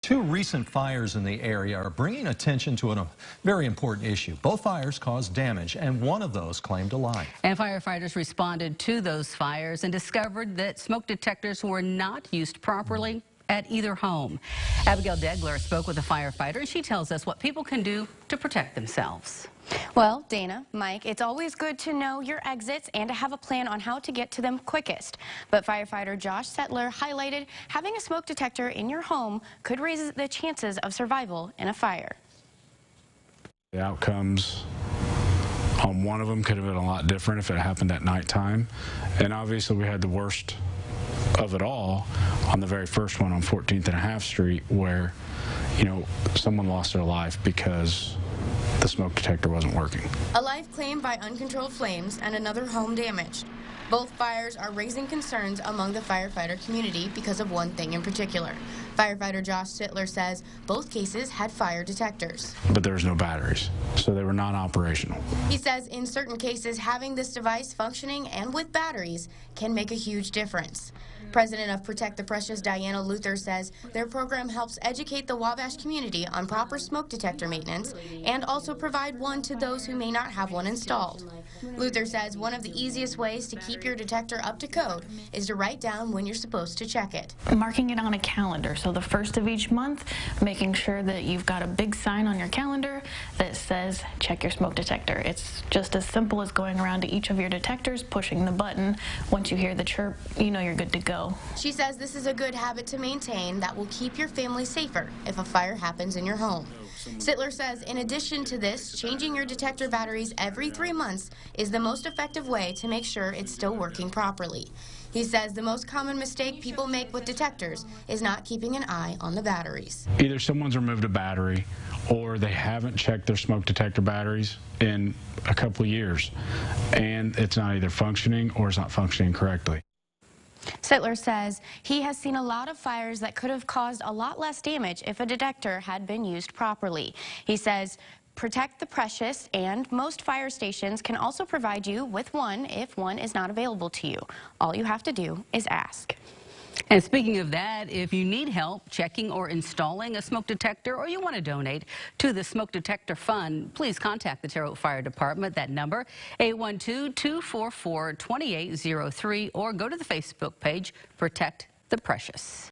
Two recent fires in the area are bringing attention to a very important issue. Both fires caused damage, and one of those claimed a life. And firefighters responded to those fires and discovered that smoke detectors were not used properly at either home. Abigail Degler spoke with a firefighter, and she tells us what people can do to protect themselves. Well, Dana, Mike, it's always good to know your exits and to have a plan on how to get to them quickest. But firefighter Josh Settler highlighted having a smoke detector in your home could raise the chances of survival in a fire. The outcomes on one of them could have been a lot different if it happened at nighttime. And obviously we had the worst of it all on the very first one on 14th and a half Street where, someone lost their life because the smoke detector wasn't working. A life claimed by uncontrolled flames and another home damaged. Both fires are raising concerns among the firefighter community because of one thing in particular. Firefighter Josh Sittler says both cases had fire detectors. But there was no batteries, so they were non-operational. He says in certain cases having this device functioning and with batteries can make a huge difference. President of Protect the Precious, Diana Luther, says their program helps educate the Wabash community on proper smoke detector maintenance and also provide one to those who may not have one installed. Luther says one of the easiest ways to keep your detector up to code is to write down when you're supposed to check it. Marking it on a calendar, so the first of each month, making sure that you've got a big sign on your calendar that says check your smoke detector. It's just as simple as going around to each of your detectors, pushing the button. Once you hear the chirp, you know you're good to go. She says this is a good habit to maintain that will keep your family safer if a fire happens in your home. Sittler says in addition to this, changing your detector batteries every 3 months is the most effective way to make sure it's still working properly. He says the most common mistake people make with detectors is not keeping an eye on the batteries. Either someone's removed a battery or they haven't checked their smoke detector batteries in a couple of years, and it's not either functioning or it's not functioning correctly. Sittler says he has seen a lot of fires that could have caused a lot less damage if a detector had been used properly. He says Protect the Precious and most fire stations can also provide you with one if one is not available to you. All you have to do is ask. And speaking of that, if you need help checking or installing a smoke detector or you want to donate to the Smoke Detector Fund, please contact the Terre Haute Fire Department. That number, 812-244-2803, or go to the Facebook page, Protect the Precious.